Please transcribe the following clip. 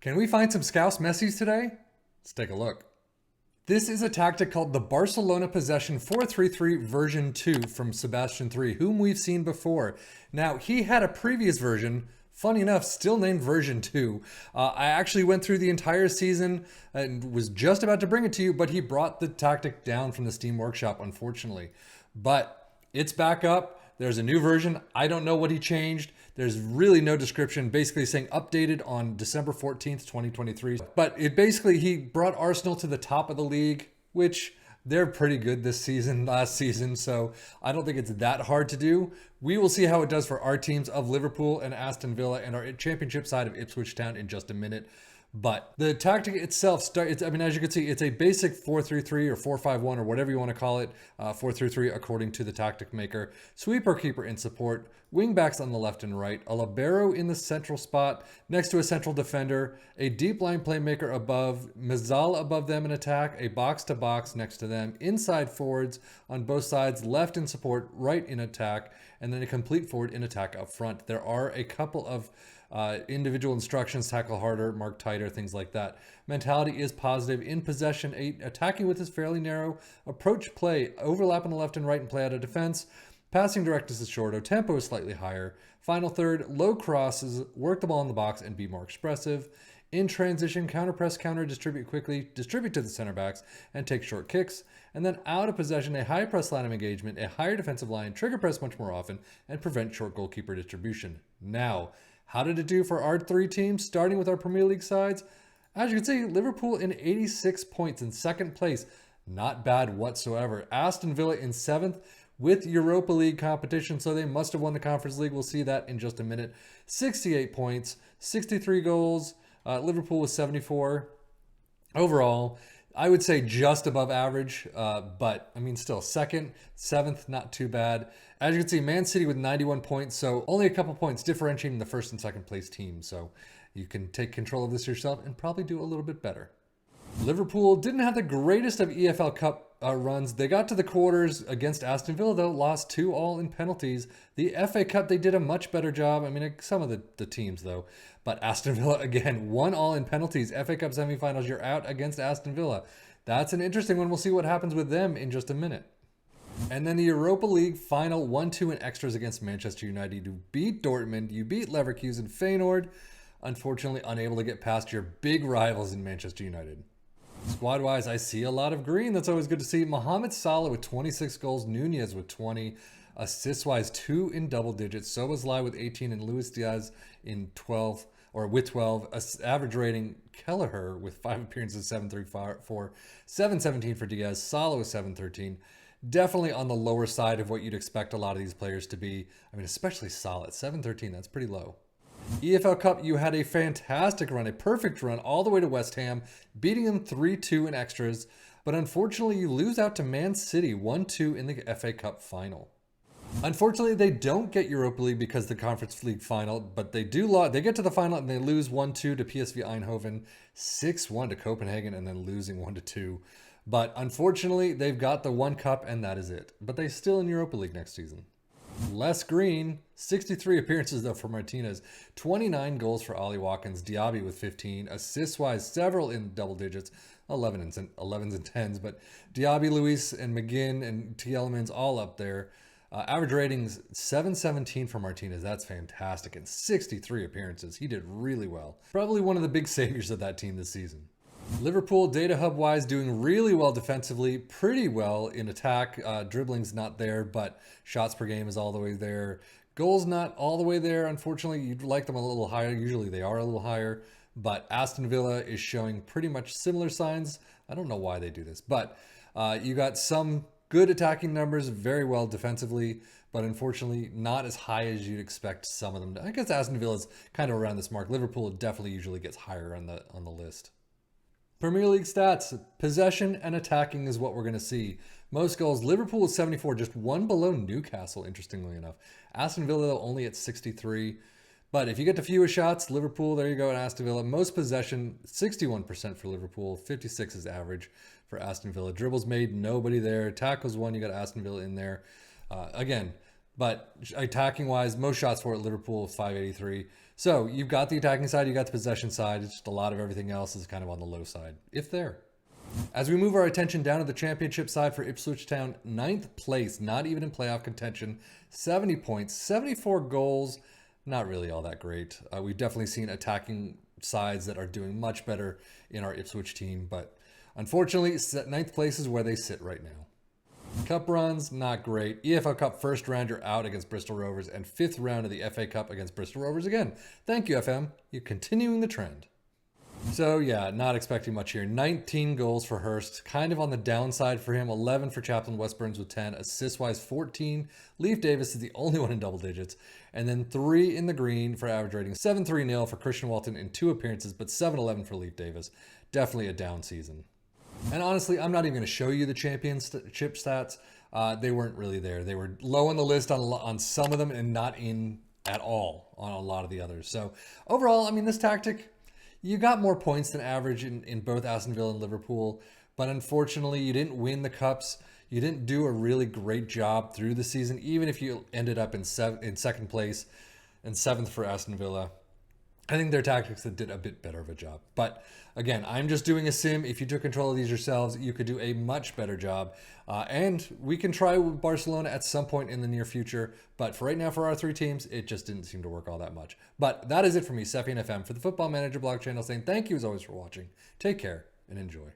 Can we find some Scouse Messies today? Let's take a look. This is a tactic called the Barcelona Possession 4-3-3 version 2 from Sebastian 3, whom we've seen before. Now, he had a previous version, funny enough, still named version 2. I actually went through the entire season and was just about to bring it to you, but he brought the tactic down from the Steam Workshop, unfortunately. But it's back up. There's a new version. I don't know what he changed. There's really no description, basically saying updated on December 14th, 2023. But it basically, he brought Arsenal to the top of the league, which they're pretty good this season, last season. So I don't think it's that hard to do. We will see how it does for our teams of Liverpool and Aston Villa and our championship side of Ipswich Town in just a minute. But the tactic itself, as you can see, it's a basic 4-3-3 or 4-5-1 or whatever you want to call it. 4-3-3 according to the tactic maker. Sweeper keeper in support. Wing backs on the left and right. A libero in the central spot next to a central defender. A deep line playmaker above. Mazzala above them in attack. A box to box next to them. Inside forwards on both sides. Left in support, right in attack. And then a complete forward in attack up front. There are a couple of individual instructions: tackle harder, mark tighter, things like that. Mentality is positive. In possession, 8. Attacking width is fairly narrow. Approach play, overlap on the left and right and play out of defense. Passing directness is shorter. Tempo is slightly higher. Final third, low crosses, work the ball in the box and be more expressive. In transition, counter press, counter, distribute quickly, distribute to the center backs, and take short kicks. And then out of possession, a high press line of engagement, a higher defensive line, trigger press much more often, and prevent short goalkeeper distribution. Now, how did it do for our three teams, starting with our Premier League sides? As you can see, Liverpool in 86 points in second place. Not bad whatsoever. Aston Villa in 7th with Europa League competition, so they must have won the Conference League. We'll see that in just a minute. 68 points, 63 goals. Liverpool was 74. Overall, I would say just above average, but I mean, still second, 7th, not too bad. As you can see, Man City with 91 points, so only a couple points differentiating the first and second place team. So you can take control of this yourself and probably do a little bit better. Liverpool didn't have the greatest of EFL Cup runs. They got to the quarters against Aston Villa, though, lost 2-2 in penalties. The FA Cup, they did a much better job. I mean, some of the teams, though. But Aston Villa, again, 1-1 in penalties. FA Cup semifinals, you're out against Aston Villa. That's an interesting one. We'll see what happens with them in just a minute. And then the Europa League final 1-2 in extras against Manchester United. You beat Dortmund, you beat Leverkusen, Feyenoord. Unfortunately, unable to get past your big rivals in Manchester United. Squad-wise, I see a lot of green. That's always good to see. Mohamed Salah with 26 goals. Nunez with 20. Assists-wise, 2 in double digits. Szoboszlai with 18 and Luis Diaz in 12, or with 12. Average rating, Kelleher with 5 appearances, 7.34. 7.17 for Diaz. Salah with 7.13. Definitely on the lower side of what you'd expect a lot of these players to be. I mean, especially Salah. 7.13, that's pretty low. EFL Cup, you had a fantastic run, a perfect run all the way to West Ham, beating them 3-2 in extras. But unfortunately, you lose out to Man City 1-2 in the FA Cup final. Unfortunately, they don't get Europa League because of the Conference League final, but they do. They get to the final and they lose 1-2 to PSV Eindhoven, 6-1 to Copenhagen, and then losing 1-2. But unfortunately, they've got the one cup and that is it. But they're still in Europa League next season. Less green, 63 appearances though for Martinez, 29 goals for Ollie Watkins, Diaby with 15, assists-wise several in double digits, 11s and 10s, but Diaby, Luis, and McGinn and Tielemans all up there. Average ratings 7.17 for Martinez, that's fantastic, and 63 appearances. He did really well. Probably one of the big saviors of that team this season. Liverpool, data hub-wise, doing really well defensively, pretty well in attack. Dribbling's not there, but shots per game is all the way there. Goals not all the way there, unfortunately. You'd like them a little higher. Usually they are a little higher, but Aston Villa is showing pretty much similar signs. I don't know why they do this, but you got some good attacking numbers, very well defensively, but unfortunately not as high as you'd expect some of them. I guess Aston Villa's kind of around this mark. Liverpool definitely usually gets higher on the list. Premier League stats, possession and attacking is what we're going to see. Most goals, Liverpool with 74, just one below Newcastle, interestingly enough. Aston Villa, though, only at 63. But if you get to fewer shots, Liverpool, there you go, at Aston Villa. Most possession, 61% for Liverpool, 56 is average for Aston Villa. Dribbles made, nobody there. Tackles one, you got Aston Villa in there. Again, but attacking-wise, most shots for it, Liverpool, 583. So you've got the attacking side, you got the possession side. It's just a lot of everything else is kind of on the low side, if there. As we move our attention down to the championship side for Ipswich Town, 9th place, not even in playoff contention, 70 points, 74 goals, not really all that great. We've definitely seen attacking sides that are doing much better in our Ipswich team, but unfortunately, 9th place is where they sit right now. Cup runs, not great. EFL Cup first rounder out against Bristol Rovers, and 5th round of the FA Cup against Bristol Rovers again. Thank you, FM. You're continuing the trend. So yeah, not expecting much here. 19 goals for Hurst, kind of on the downside for him. 11 for Chaplain Westburns with 10. Assist-wise, 14. Leif Davis is the only one in double digits. And then 3 in the green for average rating. 7-3-0 for Christian Walton in 2 appearances, but 7-11 for Leif Davis. Definitely a down season. And honestly, I'm not even going to show you the championship stats. They weren't really there. They were low on the list on some of them and not in at all on a lot of the others. So overall, I mean, this tactic, you got more points than average in both Aston Villa and Liverpool, but unfortunately you didn't win the cups. You didn't do a really great job through the season, even if you ended up in second place and 7th for Aston Villa. I think their tactics did a bit better of a job. But again, I'm just doing a sim. If you took control of these yourselves, you could do a much better job. And we can try with Barcelona at some point in the near future. But for right now, for our 3 teams, it just didn't seem to work all that much. But that is it for me, Sefi and FM, for the Football Manager blog channel, saying thank you as always for watching. Take care and enjoy.